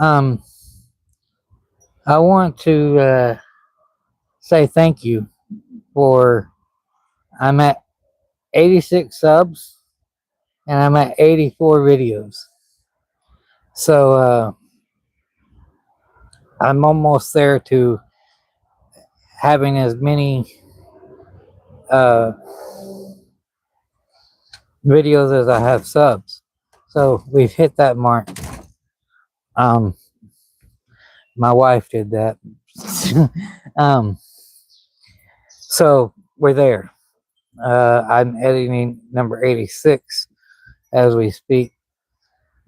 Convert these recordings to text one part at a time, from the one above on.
Um, I want to say thank you for. I'm at 86 subs and I'm at 84 videos. So I'm almost there to having as many uh, videos as I have subs. So we've hit that mark. Um, my wife did that. um, so we're there. I'm editing number 86 as we speak.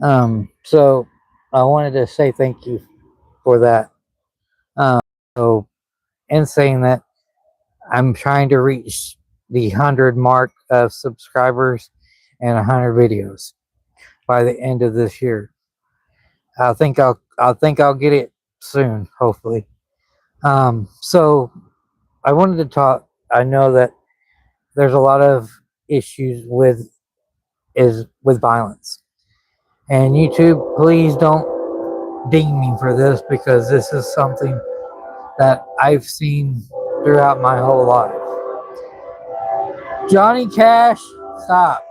So I wanted to say thank you for that. Um, so in saying that, I'm trying to reach the 100 mark of subscribers and 100 videos by the end of this year. I think I'll get it soon, hopefully. So I wanted to talk. I know that there's a lot of issues with violence. And YouTube, please don't ding me for this because this is something that I've seen throughout my whole life. Johnny Cash, stop.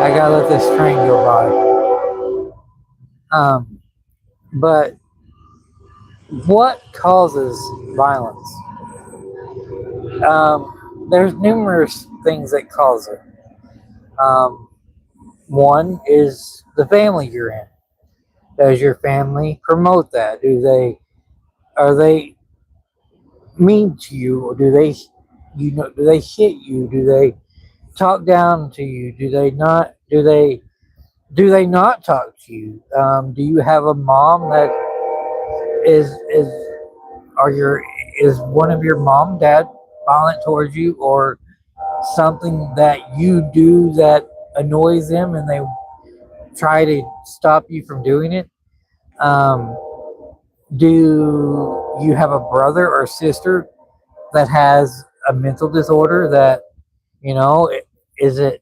I gotta let this train go by. But what causes violence? There's numerous things that cause it. Um, One is the family you're in. Does your family promote that? Are they mean to you, or do they hit you? Do they talk down to you? Do they not talk to you? Do you have a mom that is are your is one of your mom dad violent towards you, or something that you do that annoys them and they try to stop you from doing it? Um, do you have a brother or sister that has a mental disorder that is it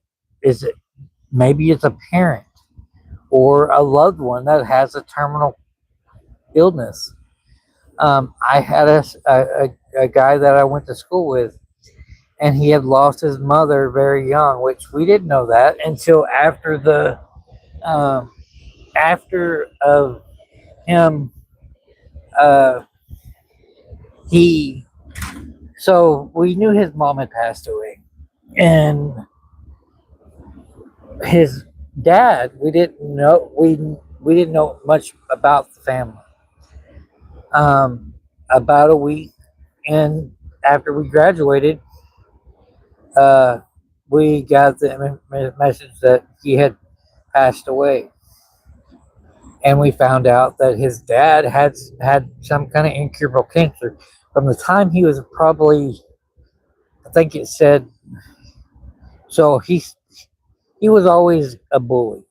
maybe it's a parent or a loved one that has a terminal illness? I had a guy that I went to school with, and he had lost his mother very young, which we didn't know that until um, after of him. Uh, he So we knew his mom had passed away, and his dad, we didn't know much about the family. About a week and after we graduated, uh, we got the message that he had passed away, and we found out that his dad had some kind of incurable cancer from the time he was probably, I think it said, so he was always a bully,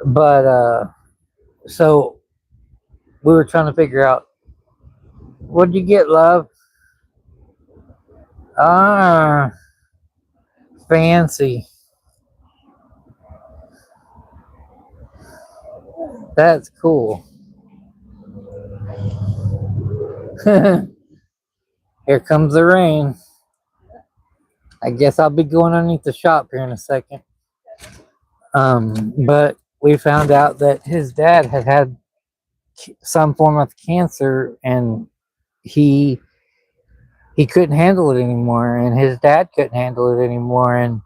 but so we were trying to figure out, what did you get, love? Ah, fancy. That's cool. Here comes the rain. I guess I'll be going underneath the shop here in a second. But we found out that his dad had some form of cancer, and he he couldn't handle it anymore, and his dad couldn't handle it anymore, and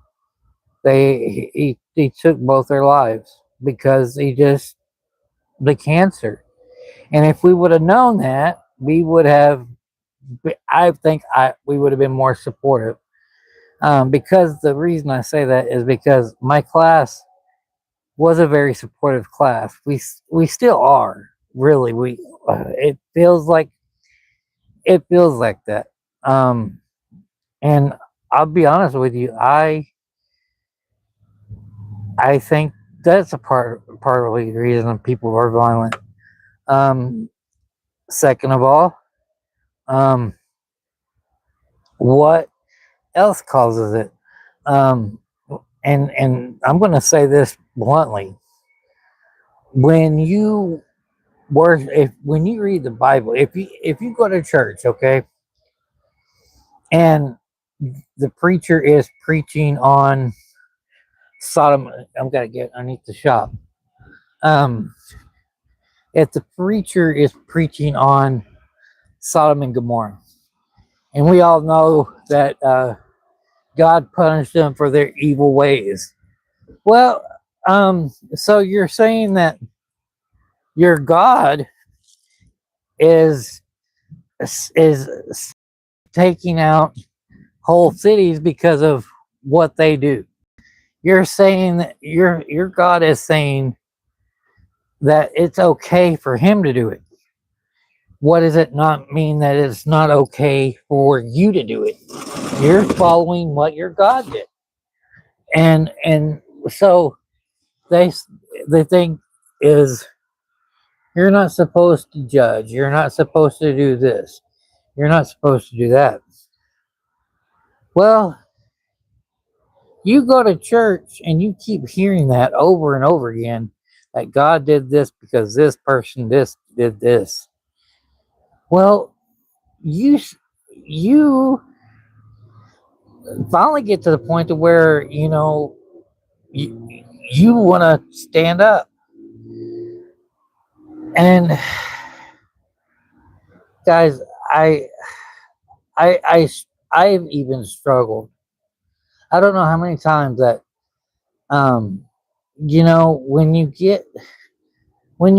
he took both their lives because the cancer. And if we would have known that, we would have. I think we would have been more supportive. Because the reason I say that is because my class was a very supportive class. We still are, really. It feels like that. And I'll be honest with you, I think that's a part of the reason people are violent. Um, Second of all, um, what else causes it? Um, and I'm going to say this bluntly, when you when you read the Bible, if you go to church, okay, and the preacher is preaching on Sodom, I need to shop. Um, if the preacher is preaching on Sodom and Gomorrah, and we all know that God punished them for their evil ways. Well, so you're saying that your God is is taking out whole cities because of what they do. You're saying that your God is saying that it's okay for him to do it. What does it not mean that it's not okay for you to do it? You're following what your God did. And so they the thing is, you're not supposed to judge. You're not supposed to do this. You're not supposed to do that. Well, you go to church and you keep hearing that over and over again, that God did this because this person this did this. Well, you finally get to the point to where you want to stand up. And guys, I I I I've even struggled. I don't know how many times that um when you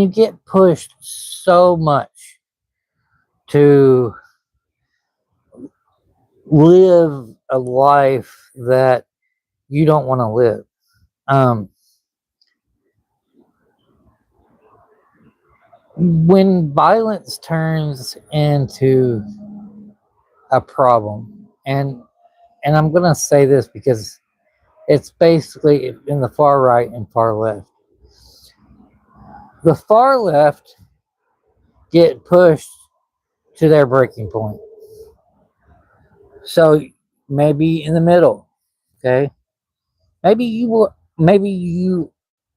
get pushed so much to live a life that you don't want to live. Um, when violence turns into a problem, and I'm gonna say this because it's basically in the far right and far left. The far left get pushed to their breaking point. So maybe in the middle, okay? Maybe you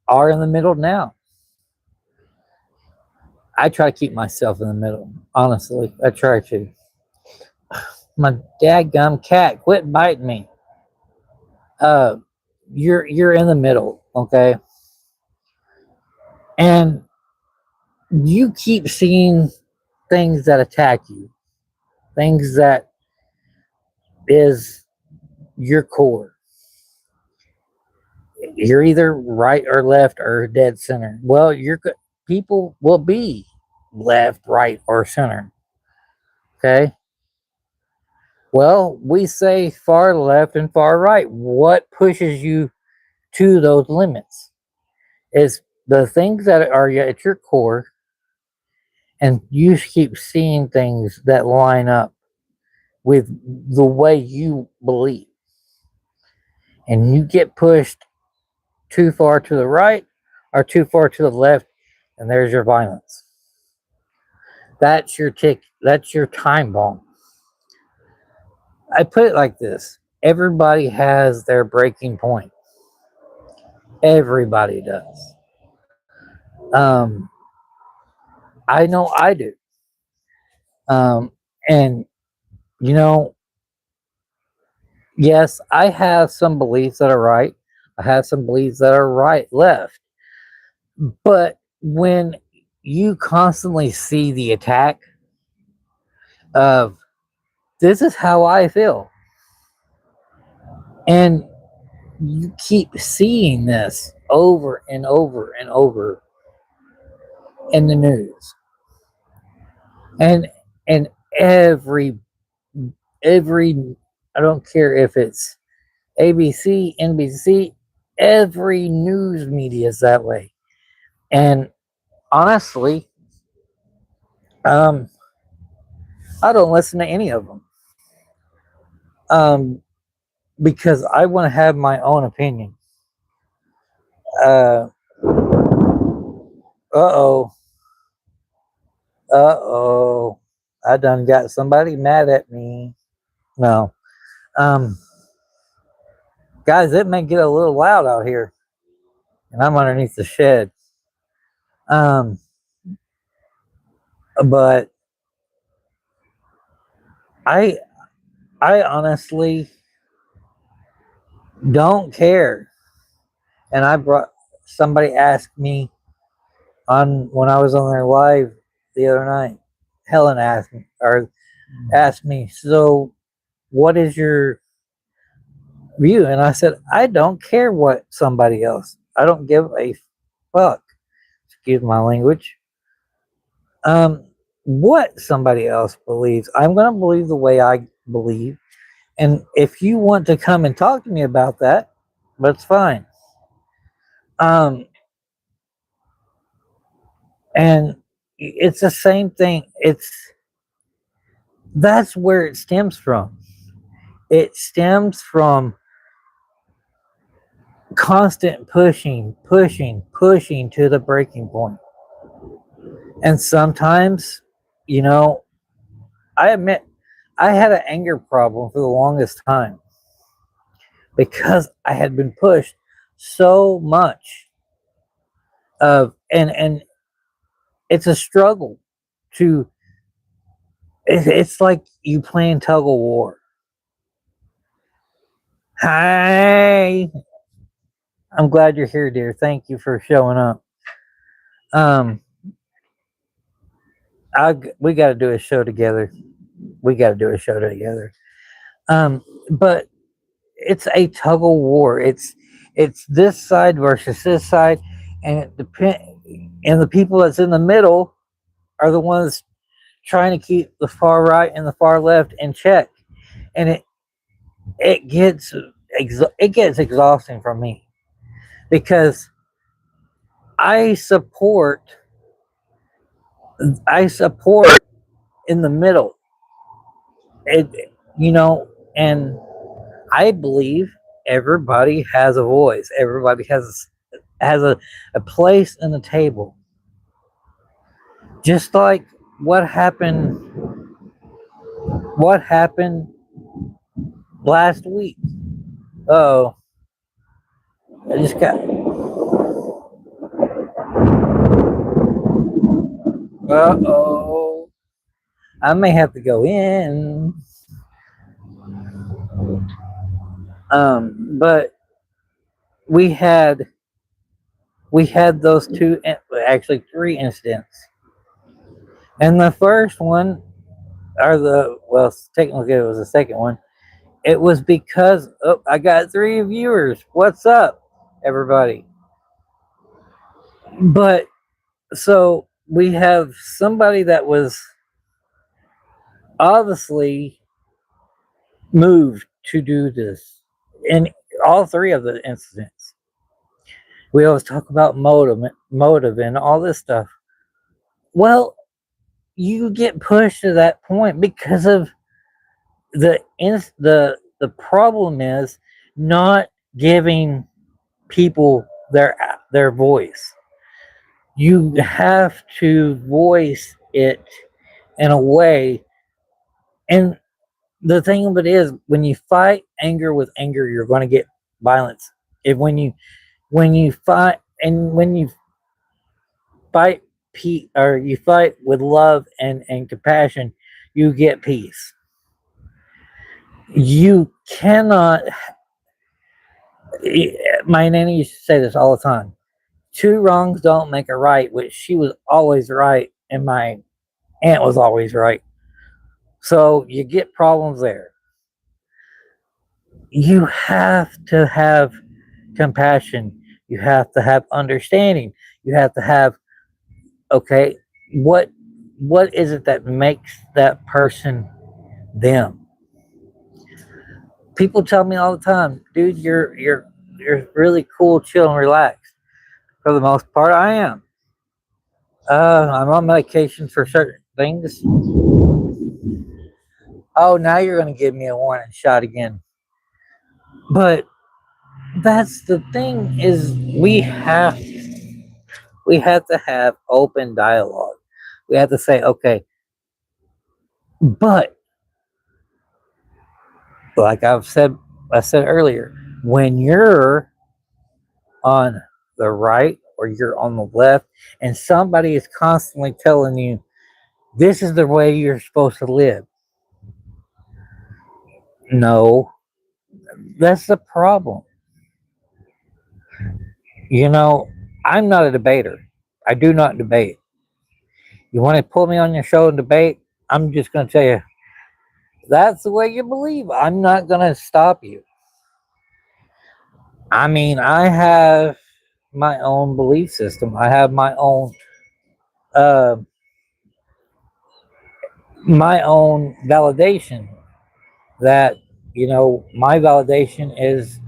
are in the middle now. I try to keep myself in the middle. Honestly, I try to. My dadgum cat, quit biting me. Uh, you're in the middle, okay? And you keep seeing things that attack you, things that is your core. You're either right or left or dead center. Well, people will be left, right, or center. Okay. Well, we say far left and far right. What pushes you to those limits is the things that are at your core, and you keep seeing things that line up with the way you believe, and you get pushed too far to the right or too far to the left, and there's your violence. That's your tick. That's your time bomb. I put it like this: everybody has their breaking point. Everybody does. Um, I know I do. And you know, yes, I have some beliefs that are right. I have some beliefs that are right, left. But when you constantly see the attack of this is how I feel, and you keep seeing this over and over and over in the news, and and every I don't care if it's ABC, NBC, every news media is that way. And honestly, um, I don't listen to any of them, um, because I want to have my own opinion. Uh oh, oh, I done got somebody mad at me. No, um, guys, it may get a little loud out here and I'm underneath the shed. Um, but I I honestly don't care. And I brought somebody asked me on when I was on their live the other night. Helen asked me, so what is your view? And I said, I don't care what somebody else. I don't give a fuck. Excuse my language. Um, what somebody else believes. I'm gonna believe the way I believe. And if you want to come and talk to me about that, that's fine. Um, and it's the same thing. That's where it stems from. It stems from constant pushing to the breaking point. And sometimes, you know, I admit I had an anger problem for the longest time because I had been pushed so much of and it's a struggle to it's like you playing tug of war. Hi, I'm glad you're here, dear. Thank you for showing up. Um, we got to do a show together. We got to do a show together. But it's a tug of war. It's this side versus this side, and it depend. And the people that's in the middle are the ones trying to keep the far right and the far left in check, and it gets it gets exhausting for me because I support I support in the middle. It you know, and I believe everybody has a voice. Everybody has a place in the table. Just like what happened what happened last week. Oh, I just got oh. I may have to go in. But we had we had those actually three incidents. And the first one, or the well, technically it was the second one. It was because I got three viewers. What's up, everybody? But so we have somebody that was obviously moved to do this in all three of the incidents. We always talk about motive, and all this stuff. Well, you get pushed to that point because of the problem is not giving people their voice. You have to voice it in a way. And the thing of it is, when you fight anger with anger, you're going to get violence. If when you fight and when you fight or you fight with love and compassion, you get peace. You cannot. My nanny used to say this all the time: two wrongs don't make a right, which she was always right, and my aunt was always right. So you get problems there. You have to have compassion. You have to have understanding. You have to have, okay, what what is it that makes that person them? People tell me all the time, dude, you're really cool, chill, and relaxed. For the most part, I am. I'm on medication for certain things. Oh, now you're going to give me a warning shot again. But that's the thing is we have to have open dialogue. We have to say, okay, but like I said earlier, when you're on the right or you're on the left, and somebody is constantly telling you this is the way you're supposed to live. No, that's the problem. You know, I'm not a debater. I do not debate. You want to pull me on your show and debate? I'm just going to tell you that's the way you believe. I'm not going to stop you. I mean, I have my own belief system. I have uh, my own validation. That my validation is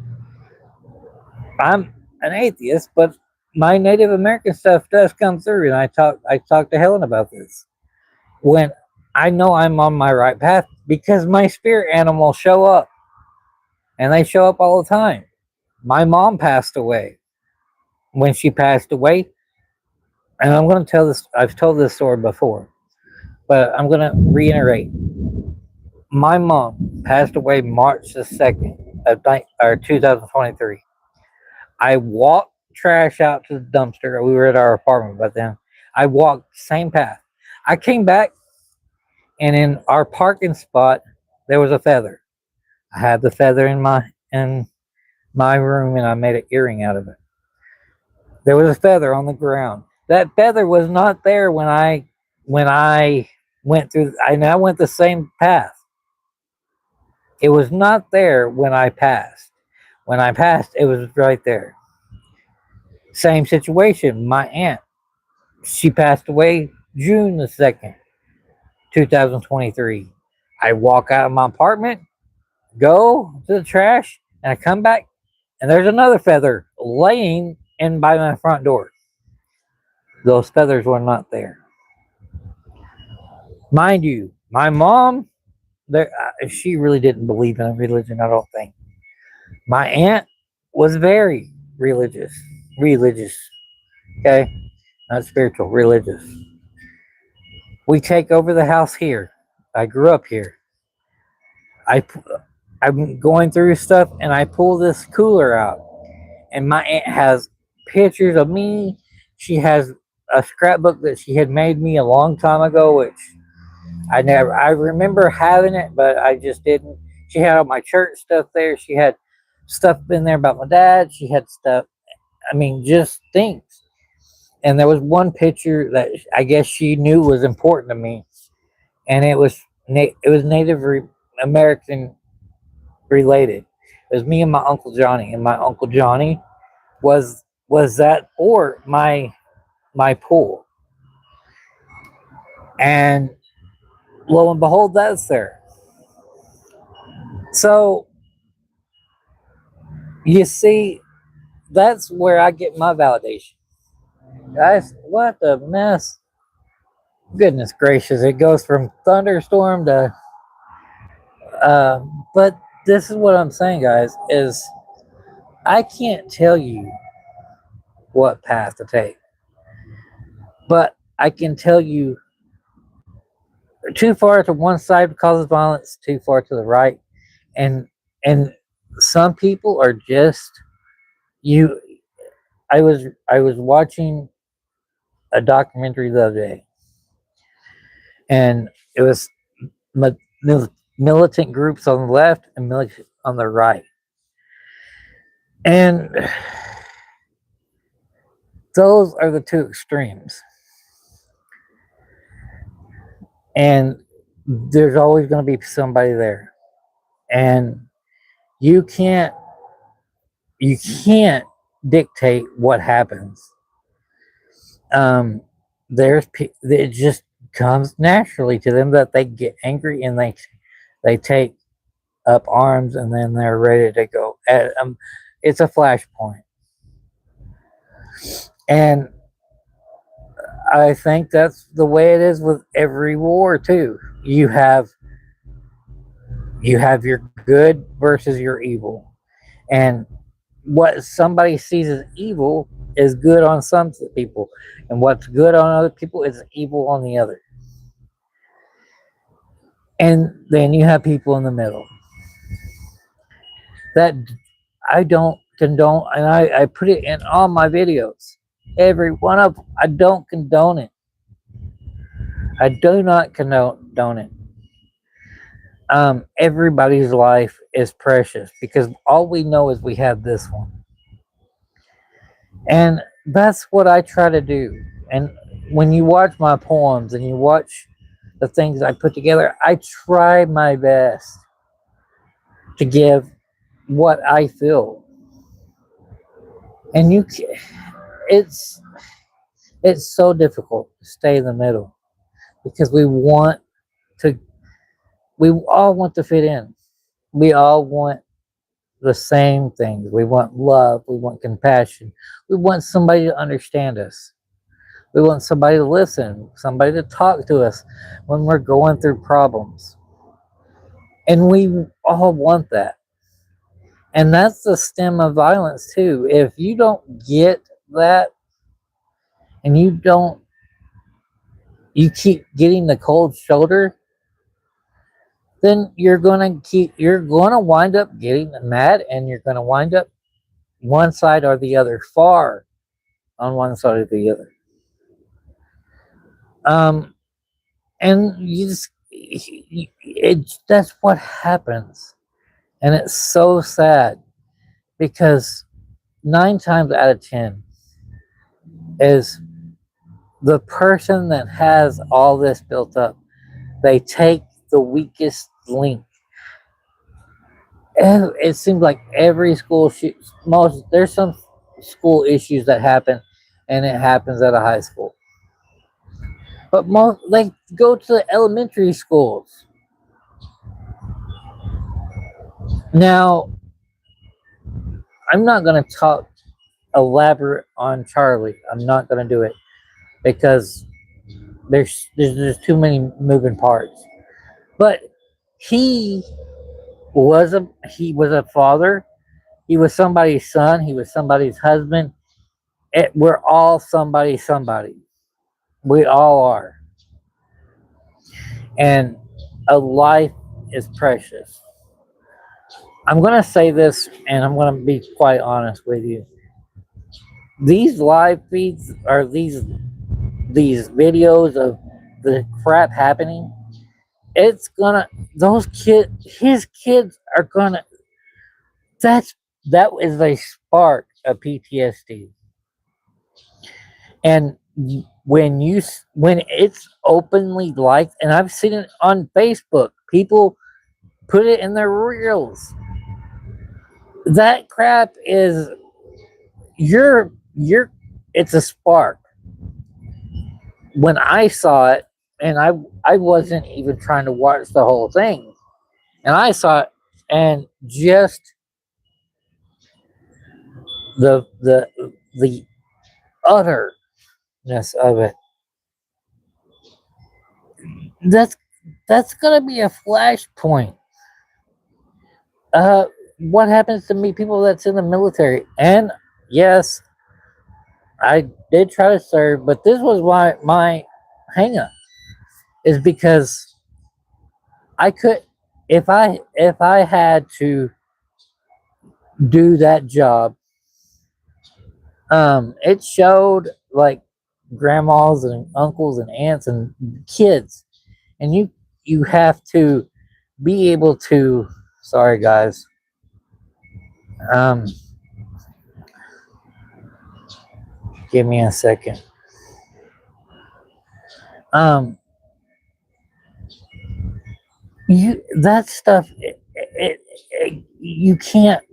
I'm an atheist, but my Native American stuff does come through, and I talked to Helen about this when I know I'm on my right path because my spirit animals show up, and they show up all the time. My mom passed away. When she passed away, and I'm going to tell this, I've told this story before, but I'm going to reiterate. My mom passed away March the 2nd of 2023. I walked trash out to the dumpster. We were at our apartment by then. I walked the same path. I came back, and in our parking spot, there was a feather. I had the feather in my room, and I made an earring out of it. There was a feather on the ground. That feather was not there when I went through. I went the same path. It was not there when I passed. When I passed, it was right there. Same situation. My aunt, she passed away June the 2nd, 2023. I walk out of my apartment, go to the trash, and I come back, and there's another feather laying in by my front door. Those feathers were not there. Mind you, my mom, she really didn't believe in religion, I don't think. My aunt was very religious. Religious, okay? Not spiritual, religious. We take over the house here. I grew up here. I, I'm going through stuff, and I pull this cooler out, and my aunt has pictures of me. She has a scrapbook that she had made me a long time ago, which I remember having it, but I just didn't. She had all my church stuff there. She had stuff in there about my dad. She had stuff, I mean, just things. And there was one picture that I guess she knew was important to me, and it was American related. It was me and my Uncle Johnny, and my Uncle Johnny was that or my pool, and lo and behold, that's there. So you see, that's where I get my validation, guys. What a mess! Goodness gracious, it goes from thunderstorm to. Uh, but this is what I'm saying, guys. Is I can't tell you what path to take, but I can tell you too far to one side causes violence, too far to the right, and and some people are just you. I was watching a documentary the other day, and it was militant groups on the left and militant on the right, and those are the two extremes. And there's always going to be somebody there, and you can't you can't dictate what happens. um it just comes naturally to them that they get angry, and they take up arms, and then they're ready to go it's a flashpoint. And I think that's the way it is with every war too. You have your good versus your evil, and what somebody sees as evil is good on some people, and what's good on other people is evil on the other. And then you have people in the middle that I don't condone, and I put it in all my videos. Every one of them. I don't condone it. I do not condone it. Everybody's life is precious because all we know is we have this one. And that's what I try to do. And when you watch my poems and you watch the things I put together, I try my best to give what I feel. And it's it's so difficult to stay in the middle because to we all want to fit in. We all want the same things. We want love, we want compassion. We want somebody to understand us. We want somebody to listen, somebody to talk to us when we're going through problems. And we all want that. And that's the stem of violence too. If you don't get that and you keep getting the cold shoulder, then you're gonna wind up getting mad and you're gonna wind up one side or the other, far on one side or the other. Um and you just that's what happens. And it's so sad because 9 times out of 10 is the person that has all this built up. They take the weakest link. And it seems like every school there's some school issues that happen, and it happens at a high school. But most like go to the elementary schools. Now, I'm not going to talk elaborate on Charlie. I'm not going to do it because there's too many moving parts. But he he was a father. He was somebody's son. He was somebody's husband. We're all somebody. We all are. And a life is precious. I'm going to say this, and I'm going to be quite honest with you. These live feeds are these videos of the crap happening. It's gonna his kids are gonna. That's that is a spark of PTSD. And when it's openly liked, and I've seen it on Facebook, people put it in their reels. That crap is you're it's a spark. When I saw it, and I wasn't even trying to watch the whole thing, and I saw it, and just the utterness of it. That's that's gonna be a flashpoint. Uh, what happens to me, people that's in the military? And yes, I did try to serve, but this was my hang up is because I could if I had to do that job, it showed like grandmas and uncles and aunts and kids, and you have to be able to. Sorry, guys. Um, give me a second. Um, that stuff. You can't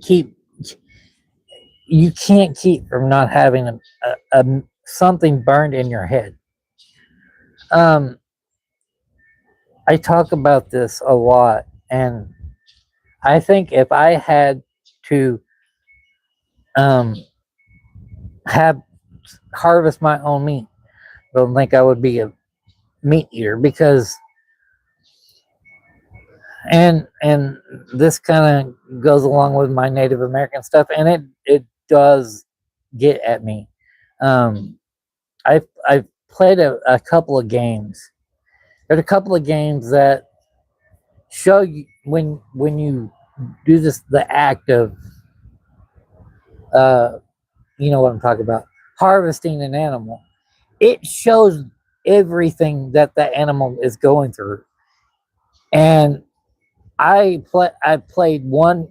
keep from not having a something burned in your head. Um, I talk about this a lot, and I think if I had to um, have harvest my own meat, I don't think I would be a meat eater because and this kind of goes along with my Native American stuff, and it does get at me. Um, I've played a couple of games. There's a couple of games that show you when you do this the act of Uh, you know what I'm talking about. Harvesting an animal. It shows everything that the animal is going through. And I played one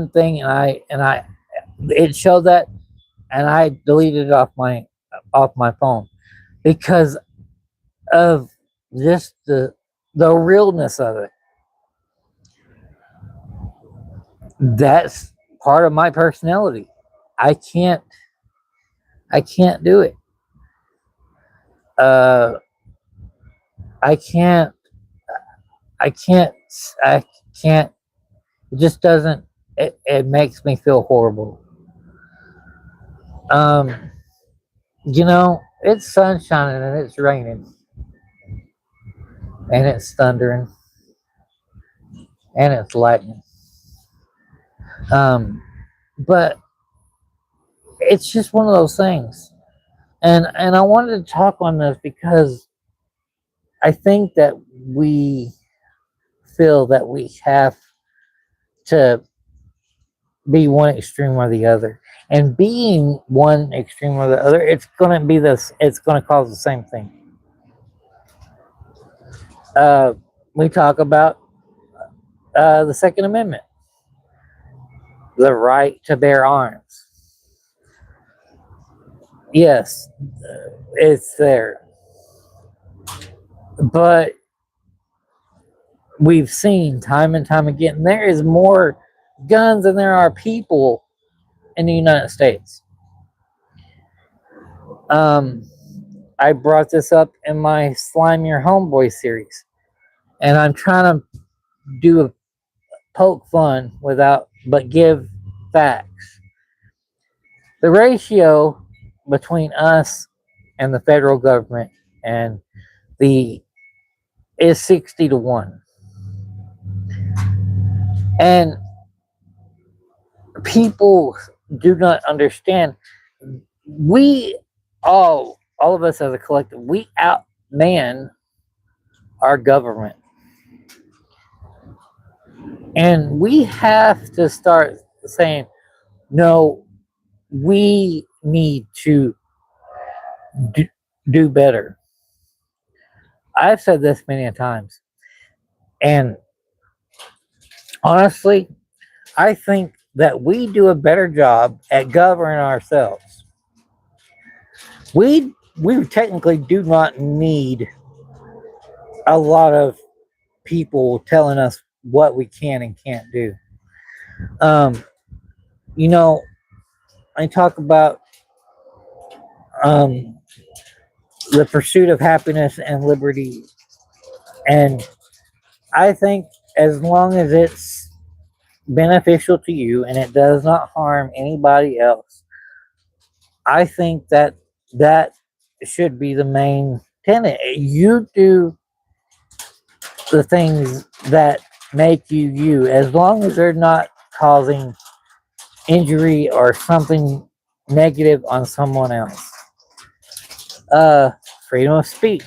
thing, and I it showed that, and I deleted it off my phone because of just the realness of it. That's part of my personality. I can't I can't do it. Uh, I can't I can't I can't. It just doesn't. It makes me feel horrible. Um, it's sunshine and it's raining and it's thundering and it's lightning. Um, but it's just one of those things. And I wanted to talk on this because I think that we feel that we have to be one extreme or the other. And being one extreme or the other, it's gonna cause the same thing. Uh, we talk about the Second Amendment, the right to bear arms. Yes, it's there. But we've seen time and time again, there is more guns than there are people in the United States. Um, I brought this up in my Slime Your Homeboy series, and I'm trying to do a poke fun but give facts. The ratio between us and the federal government and the is 60 to 1, and people do not understand. We all of us as a collective, we outman our government, and we have to start saying no. We need to do, do better. I've said this many times, and honestly, I think that we do a better job at governing ourselves. We technically do not need a lot of people telling us what we can and can't do. Um, you know, I talk about um, the pursuit of happiness and liberty, and I think as long as it's beneficial to you and it does not harm anybody else, I think that should be the main tenet. You do the things that make you you, as long as they're not causing injury or something negative on someone else. Uh, Freedom of speech.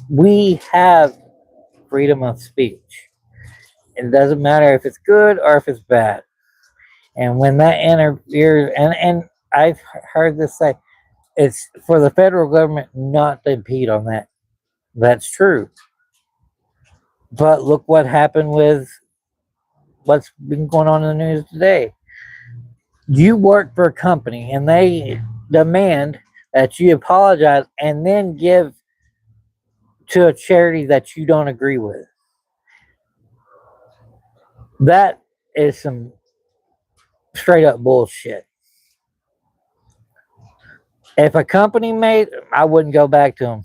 We have freedom of speech. It doesn't matter if it's good or if it's bad. And when that interferes, and I've heard this say, it's for the federal government not to impede on that. That's true. But look what happened with what's been going on in the news today. You work for a company and they demand that you apologize and then give to a charity that you don't agree with. That is some straight up bullshit. If a company made, I wouldn't go back to them.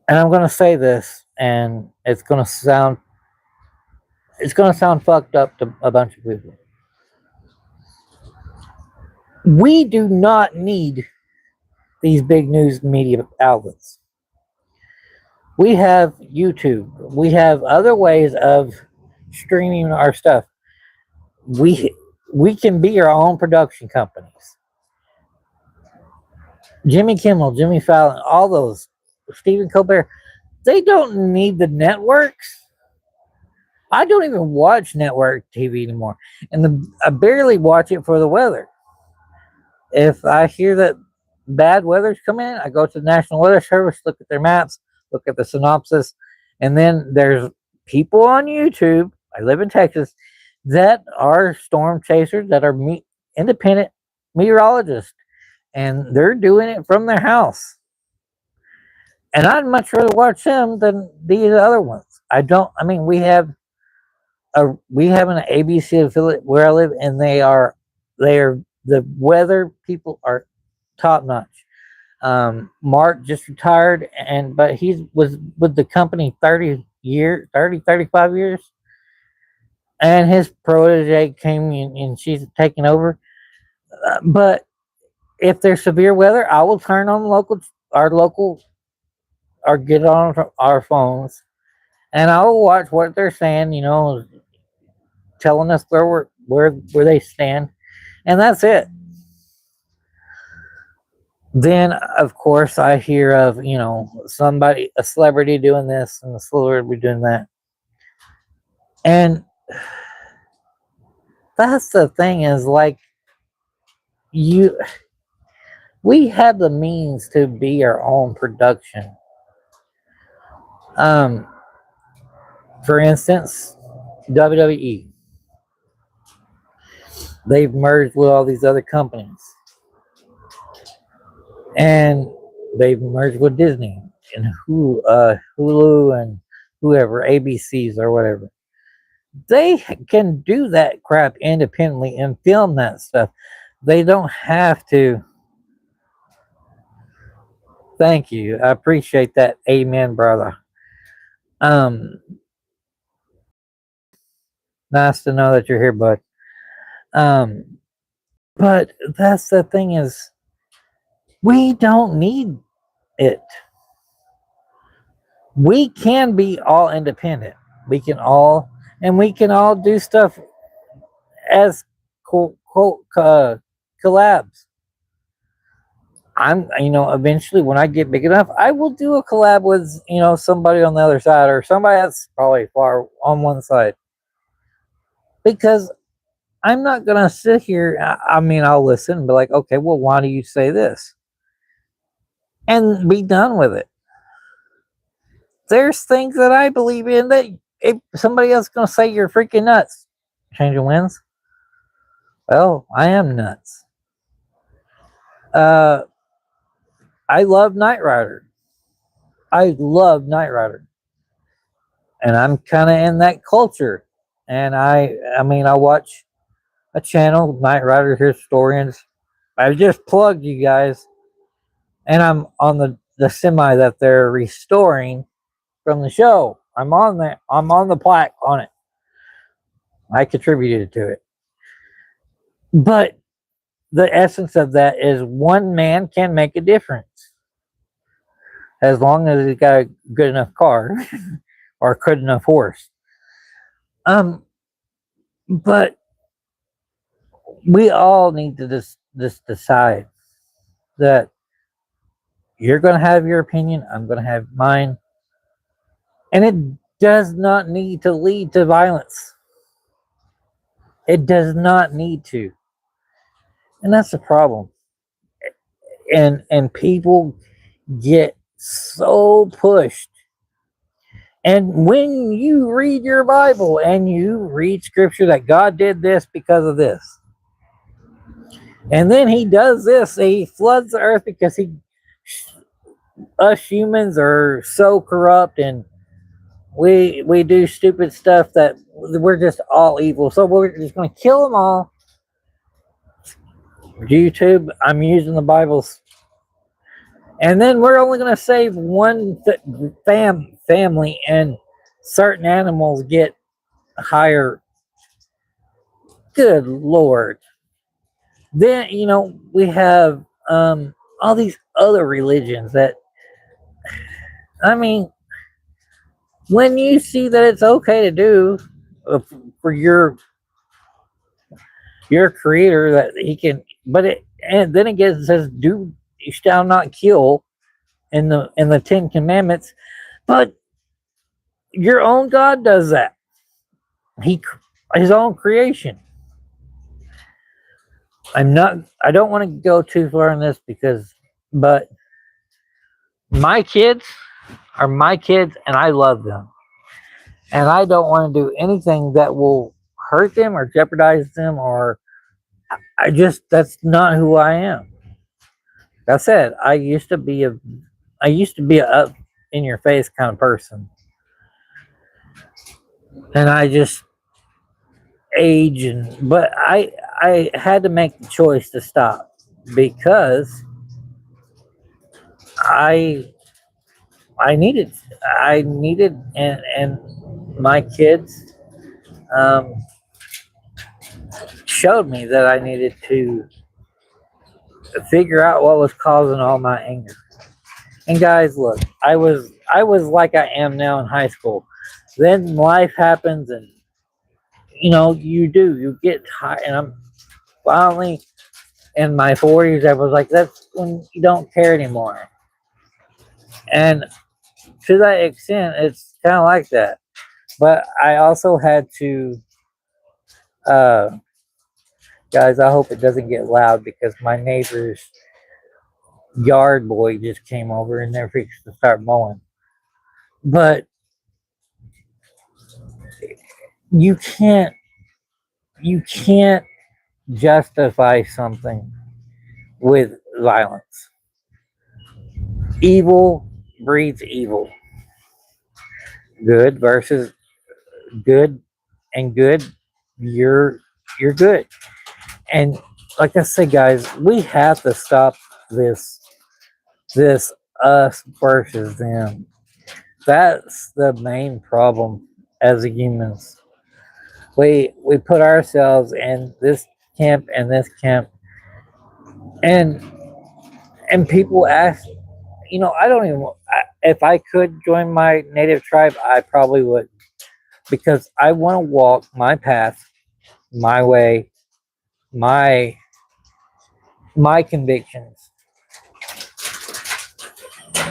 And I'm gonna say this, and it's gonna sound fucked up to a bunch of people. We do not need these big news media outlets. We have YouTube. We have other ways of streaming our stuff. We we can be our own production companies. Jimmy Kimmel, Jimmy Fallon, all those, Stephen Colbert, they don't need the networks. I don't even watch network TV anymore, and I barely watch it for the weather. If I hear that bad weather's coming in, I go to the National Weather Service, look at their maps, look at the synopsis, and then there's people on YouTube. I live in Texas that are storm chasers that are independent meteorologists, and they're doing it from their house. And I'd much rather watch them than these other ones. I don't. I mean, we have an ABC affiliate where I live, and they are the weather people are top notch. Mark just retired, but he was with the company 35 years, and his protege came in, and she's taking over. But if there's severe weather, I will turn on our local, or get on our phones, and I will watch what they're saying. Telling us where they stand, and that's it. Then, of course, I hear of a celebrity doing this and a celebrity doing that, and that's the thing is like you, we have the means to be our own production. Um, for instance, WWE, they've merged with all these other companies, and they've merged with Disney and Hulu and whoever, ABCs or whatever. They can do that crap independently and film that stuff. They don't have to. Thank you. I appreciate that. Amen, brother. Um, Nice to know that you're here, bud. Um, but that's the thing is, we don't need it. We can be all independent. We can all do stuff as collabs. Eventually when I get big enough, I will do a collab with, somebody on the other side, or somebody that's probably far on one side. Because I'm not going to sit here. I mean, I'll listen and be like, okay, well, why do you say this? And be done with it. There's things that I believe in that if somebody else is going to say you're freaking nuts, changing winds. Well, I am nuts. Uh, I love Knight Rider. I love Knight Rider, and I'm kind of in that culture. And I mean, I watch a channel, Knight Rider Historians. I just plugged you guys, and I'm on the semi that they're restoring from the show. I'm on there. I'm on the plaque on it. I contributed to it, but the essence of that is one man can make a difference as long as he's got a good enough car or a good enough horse. But we all need to just decide that you're going to have your opinion, I'm going to have mine, and it does not need to lead to violence. It does not need to, and that's the problem. And people get so pushed. And when you read your Bible and you read scripture that God did this because of this, and then he does this, he floods the earth because us humans are so corrupt, and we do stupid stuff that we're just all evil. So we're just going to kill them all. YouTube, I'm using the Bibles. And then we're only going to save one family, and certain animals get higher. Good Lord. Then, we have all these other religions that, I mean, when you see that it's okay to do for your creator, that he can, and then it says, do you shall not kill in the 10 Commandments, but your own God does that. He his own creation. I don't want to go too far in this but my kids are my kids and I love them. And I don't want to do anything that will hurt them or jeopardize them or that's not who I am. Like I said, I used to be a up in your face kind of person. And I just age but I had to make the choice to stop because I I needed and my kids um, showed me that I needed to figure out what was causing all my anger. And guys, look, I was like I am now in high school. Then life happens, and you get tired. And I'm finally in my 40s. I was like, that's when you don't care anymore. And to that extent, it's kind of like that. But I also had to, uh, guys. I hope it doesn't get loud because my neighbor's yard boy just came over and they're fixing to start mowing. But you can't you can't justify something with violence. Evil breeds evil. Good versus good and good, you're you're good. And like I said, guys, we have to stop this this us versus them. That's the main problem as humans. We put ourselves in this camp and this camp, and people ask, I don't even. If I could join my native tribe, I probably would because I want to walk my path, my way, my my convictions,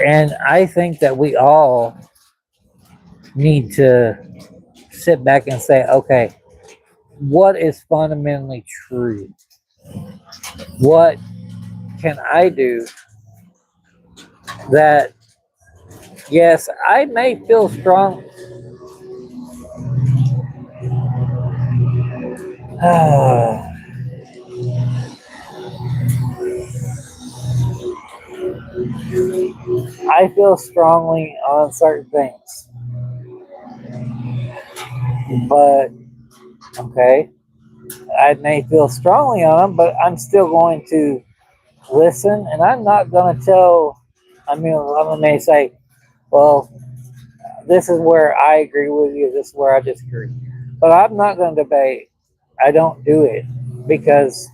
and I think that we all need to sit back and say, okay, what is fundamentally true? What can I do that? Yes, I may feel strong. I feel strongly on certain things, but okay, I may feel strongly on them, but I'm still going to listen, and I'm not going to tell. I may say, well, this is where I agree with you, this is where I disagree, but I'm not going to debate. I don't do it because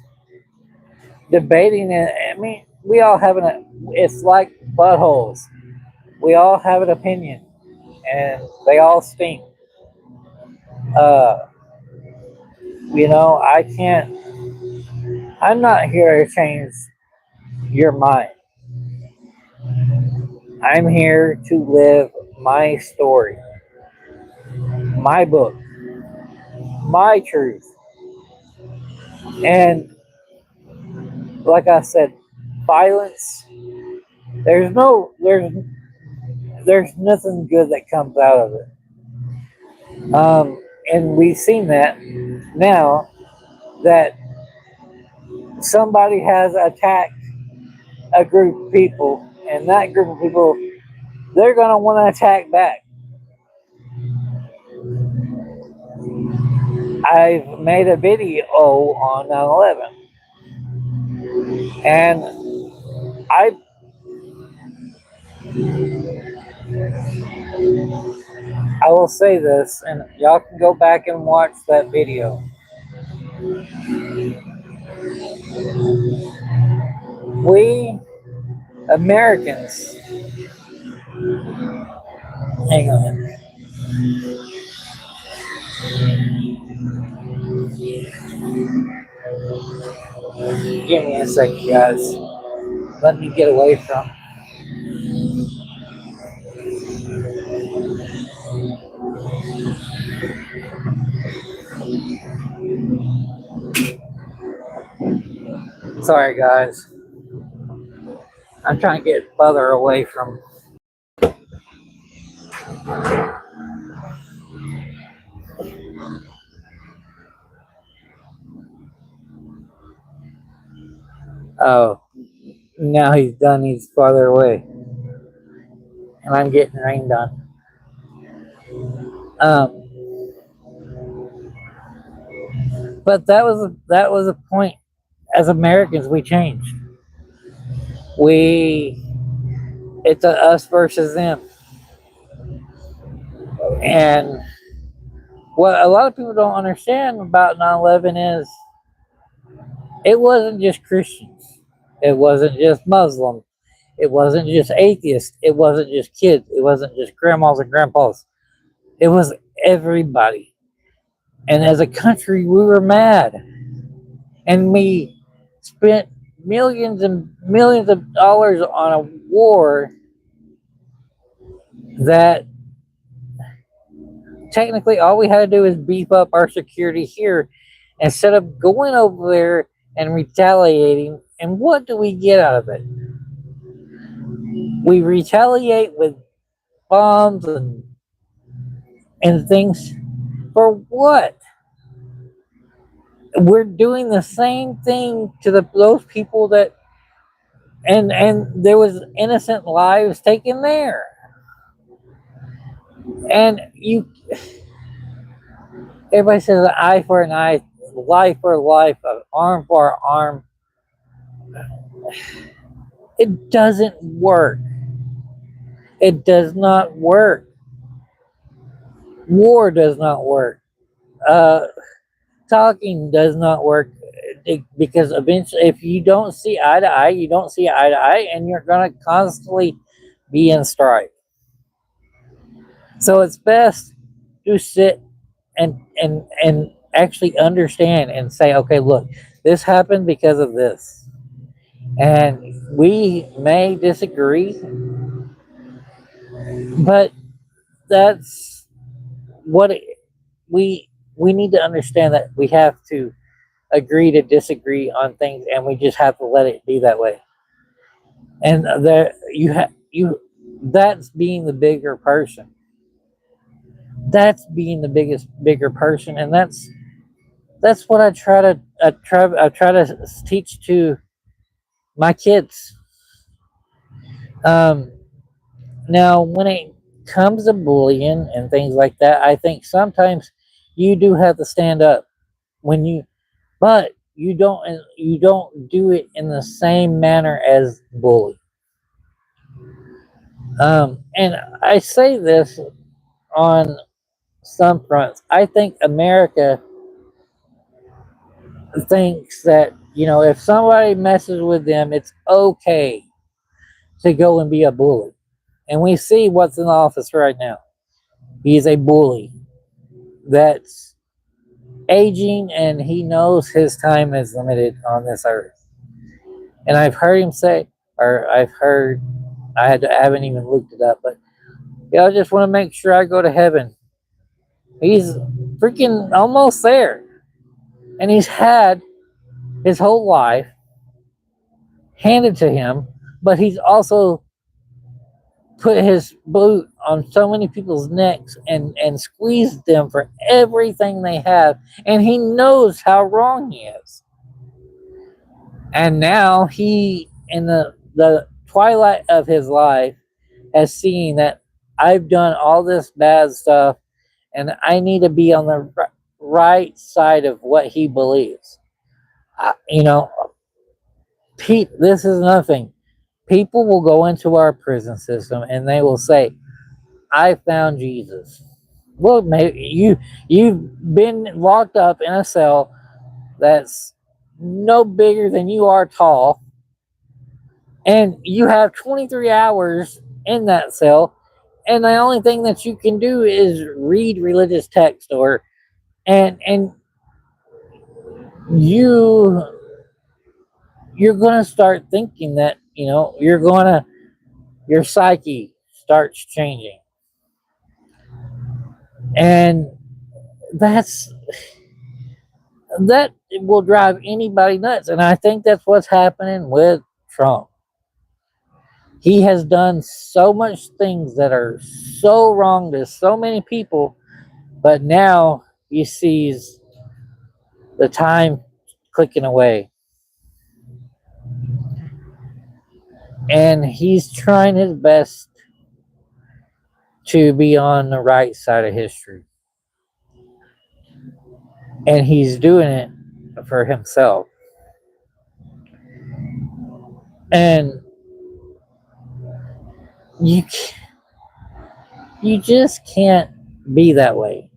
debating it. I mean, we all have an. It's like buttholes. We all have an opinion, and they all stink. Uh, I can't. I'm not here to change your mind. I'm here to live my story, my book, my truth. And like I said, violence, there's nothing good that comes out of it. And we've seen that now that somebody has attacked a group of people, and that group of people, they're going to want to attack back. I've made a video on 9/11, and I I will say this, and y'all can go back and watch that video. We Americans, hang on, give me a second, guys. Let me get away from. Sorry, guys. I'm trying to get further away from. Oh, now he's done. He's farther away, and I'm getting rained on. Um, but that was a point. As Americans, we changed. We It's a us versus them, and what a lot of people don't understand about 9/11 is it wasn't just Christians, it wasn't just Muslims, it wasn't just atheists, it wasn't just kids, it wasn't just grandmas and grandpas. It was everybody. And as a country, we were mad, and we spent millions and millions of dollars on a war that technically all we had to do is beef up our security here instead of going over there and retaliating. And what do we get out of it? We retaliate with bombs and things for what? We're doing the same thing to those people that and there was innocent lives taken there. And everybody says an eye for an eye, life for life, an arm for an arm. It doesn't work. It does not work. War does not work. Uh, Talking does not work because eventually, if you don't see eye to eye, you don't see eye to eye, and you're going to constantly be in strife. So it's best to sit and actually understand and say, okay, look, this happened because of this, and we may disagree, but that's what we need to understand, that we have to agree to disagree on things, and we just have to let it be that way. And there you that's being the bigger person. That's being the bigger person, and that's what I try to teach to my kids. Um, Now, when it comes to bullying and things like that, I think sometimes you do have to stand up when you, but you don't do it in the same manner as bully. And I say this on some fronts. I think America thinks that if somebody messes with them, it's okay to go and be a bully. And we see what's in office right now. He's a bully that's aging, and he knows his time is limited on this earth. And I've heard him say, or I've heard, I haven't even looked it up, but yeah, I just want to make sure I go to heaven. He's freaking almost there, and he's had his whole life handed to him, but he's also put his boot on so many people's necks and squeezed them for everything they have, and he knows how wrong he is. And now he, in the twilight of his life, has seen that I've done all this bad stuff, and I need to be on the right side of what he believes. I, you know, this is nothing. People will go into our prison system and they will say, "I found Jesus." Well, maybe you've been locked up in a cell that's no bigger than you are tall, and you have 23 hours in that cell, and the only thing that you can do is read religious text, or and you you're going to start thinking that your psyche starts changing, and that's that it will drive anybody nuts. And I think that's what's happening with Trump. He has done so much things that are so wrong to so many people, but now he sees the time clicking away. And he's trying his best to be on the right side of history. And he's doing it for himself. And you you just can't be that way.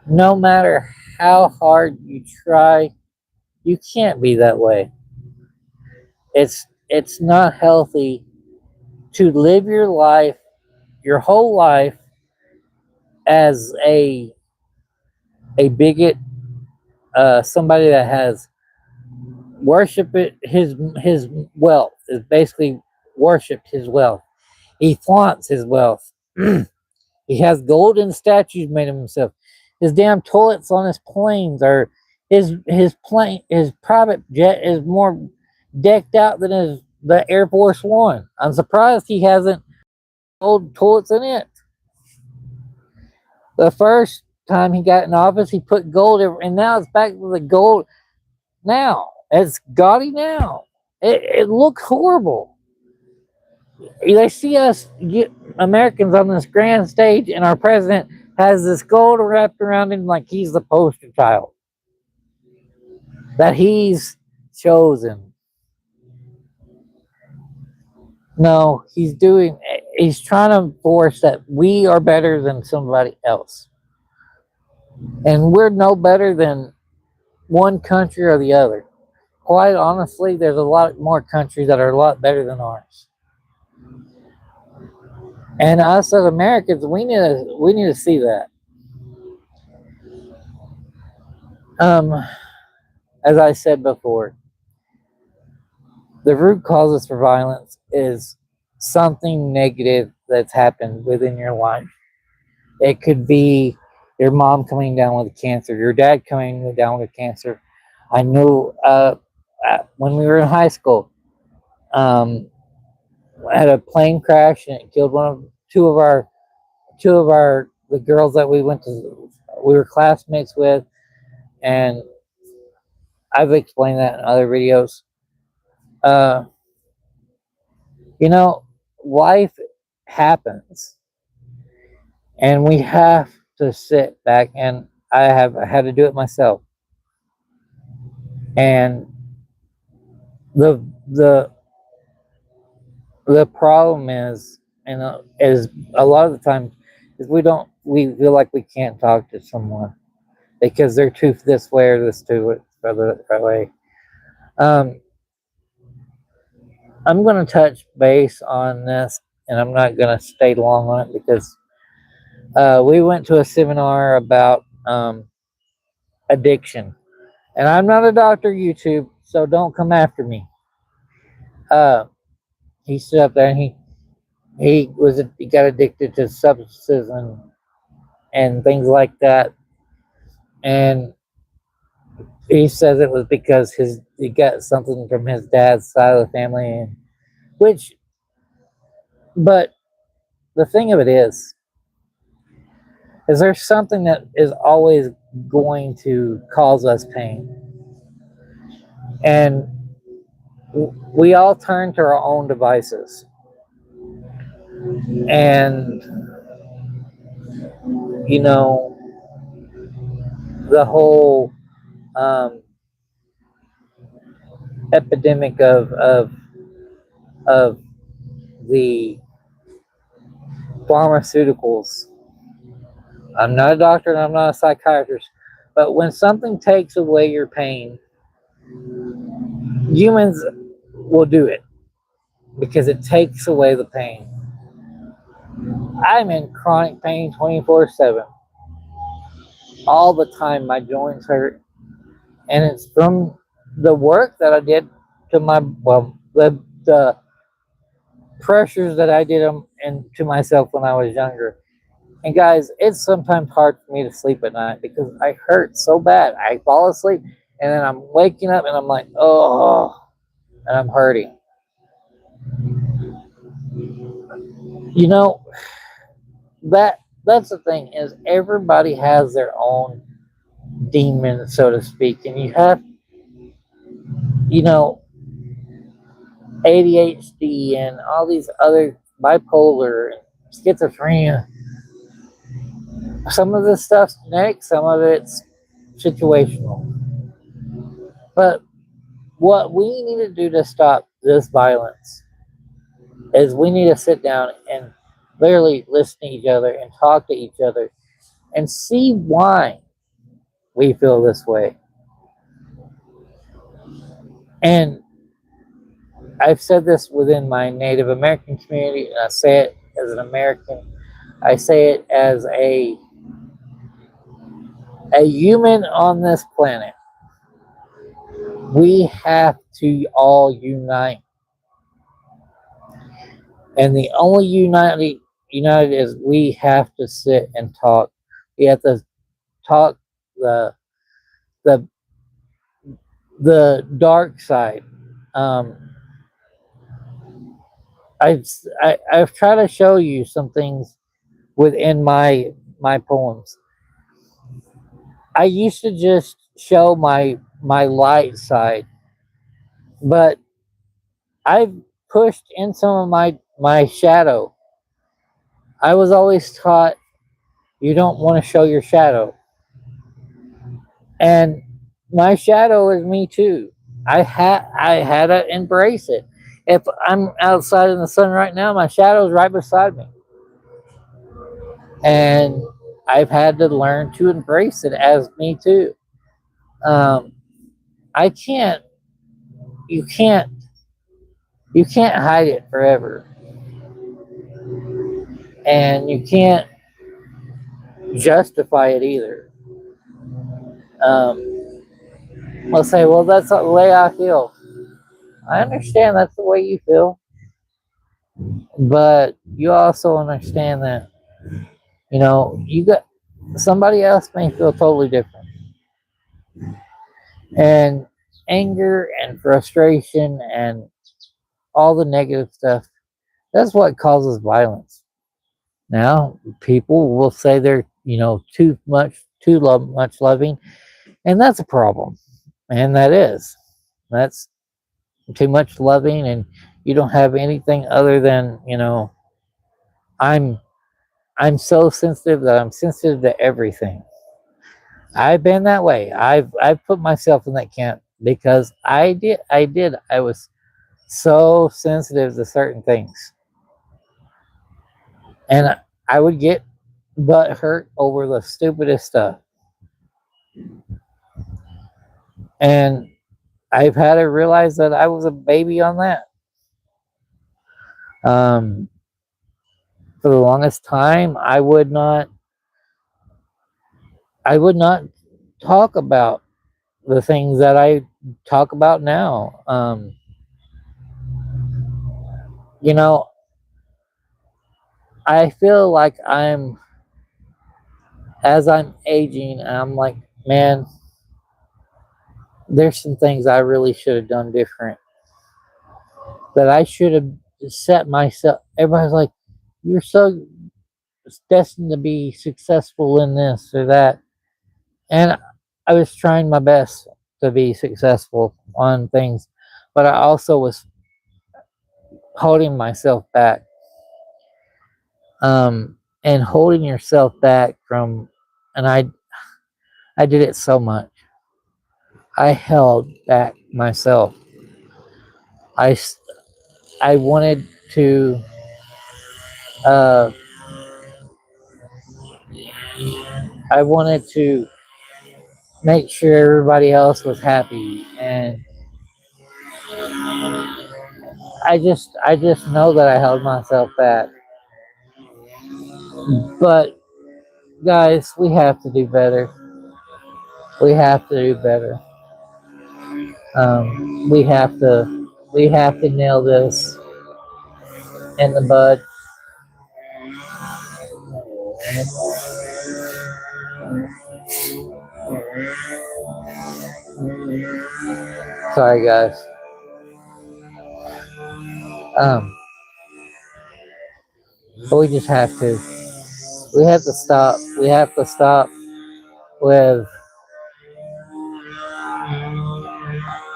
No matter how hard you try, you can't be that way. It's not healthy to live your life, your whole life, as a bigot, somebody that has worshiped his wealth, is basically worshipped his wealth. He flaunts his wealth. He has golden statues made of himself. His damn toilets on his planes are his private jet is more decked out than the Air Force One. I'm surprised he hasn't old toilets in it. The first time he got in office, he put gold in, and now it's back to the gold. Now it's gaudy. Now it looks horrible. They see us get Americans on this grand stage, and our president has this gold wrapped around him like he's the poster child that he's chosen. No, he's trying to force that we are better than somebody else. And we're no better than one country or the other. Quite honestly, there's a lot more countries that are a lot better than ours. And us as Americans, we need to see that. As I said before, the root causes for violence is something negative that's happened within your life. It could be your mom coming down with cancer, your dad coming down with cancer. I knew when we were in high school, I had a plane crash and it killed two of our the girls that we were classmates with, and I've explained that in other videos. Uh, you know, life happens, and we have to sit back, and I had to do it myself. And the the the problem is, and is a lot of the time, is we feel like we can't talk to someone because they're too this way or this too that way. Um, I'm going to touch base on this, and I'm not going to stay long on it because we went to a seminar about addiction, and I'm not a doctor, YouTube, so don't come after me. Uh, he stood up there and he got addicted to substances and things like that, and he says it was because he got something from his dad's side of the family, and which, but the thing of it is there something that is always going to cause us pain, and we all turn to our own devices, and you know the whole epidemic of the pharmaceuticals. I'm not a doctor and I'm not a psychiatrist, but when something takes away your pain, humans will do it because it takes away the pain. I'm in chronic pain 24/7. All the time my joints hurt, and it's from the work that I did to the pressures that I did them and to myself when I was younger. And guys, it's sometimes hard for me to sleep at night because I hurt so bad. I fall asleep and then I'm waking up and I'm like, oh, and I'm hurting. You know, that's the thing is everybody has their own demon, so to speak, and you have, you know, ADHD and all these other bipolar and schizophrenia. Some of this stuff's genetic, some of it's situational. But what we need to do to stop this violence is we need to sit down and literally listen to each other and talk to each other and see why we feel this way. And I've said this within my Native American community, and I say it as an American. I say it as a human on this planet. We have to all unite, and the only united is we have to sit and talk. We have to talk the the the dark side. Um, I've tried to show you some things within my poems. I used to just show my light side, but I've pushed in some of my shadow. I was always taught you don't want to show your shadow, and my shadow is me too. I had to embrace it. If I'm outside in the sun right now, my shadow is right beside me, and I've had to learn to embrace it as me too. Um, I can't. You can't. You can't hide it forever, and you can't justify it either. Um, let's say, well, that's the way I feel. I understand that's the way you feel, but you also understand that you got somebody else may feel totally different, and anger and frustration and all the negative stuff. That's what causes violence. Now, people will say they're too much loving, and that's a problem, and that's too much loving, and you don't have anything other than I'm I'm so sensitive that I'm sensitive to everything. I've been that way. I've put myself in that camp because I was so sensitive to certain things, and I would get butt hurt over the stupidest stuff. And I've had to realize that I was a baby on that. Um, for the longest time, I would not talk about the things that I talk about now. You know, I feel like as I'm aging, I'm like, man, there's some things I really should have done different. That I should have set myself. Everybody's like, you're so destined to be successful in this or that. And I was trying my best to be successful on things, but I also was holding myself back. And holding yourself back from, and I did it so much. I held back myself. I I wanted to uh, I wanted to make sure everybody else was happy, and I just know that I held myself back. But guys, we have to do better. We have to do better. We have to nail this in the bud. Sorry, guys. Um, but we just have to. We have to stop. We have to stop with.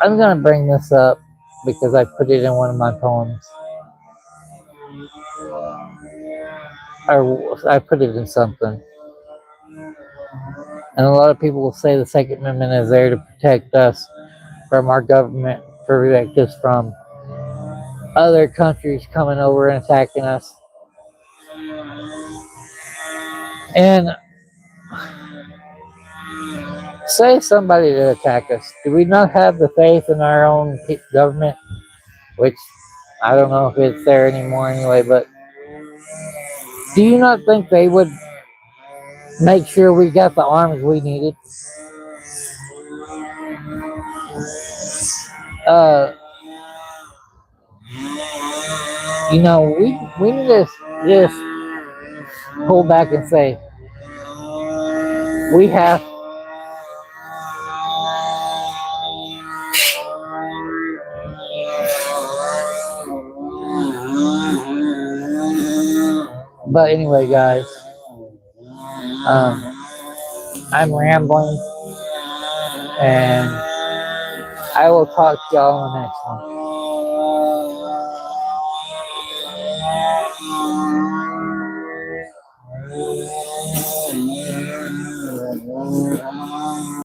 I'm gonna bring this up because I put it in one of my poems. Or I put it in something. And a lot of people will say the Second Amendment is there to protect us from our government, protect us from other countries coming over and attacking us. And say somebody to attack us. Do we not have the faith in our own government? Which I don't know if it's there anymore anyway, but do you not think they would make sure we got the arms we needed? Uh, we need to just pull back and say we have. But anyway, guys, um, I'm rambling, and I will talk to y'all in the next one.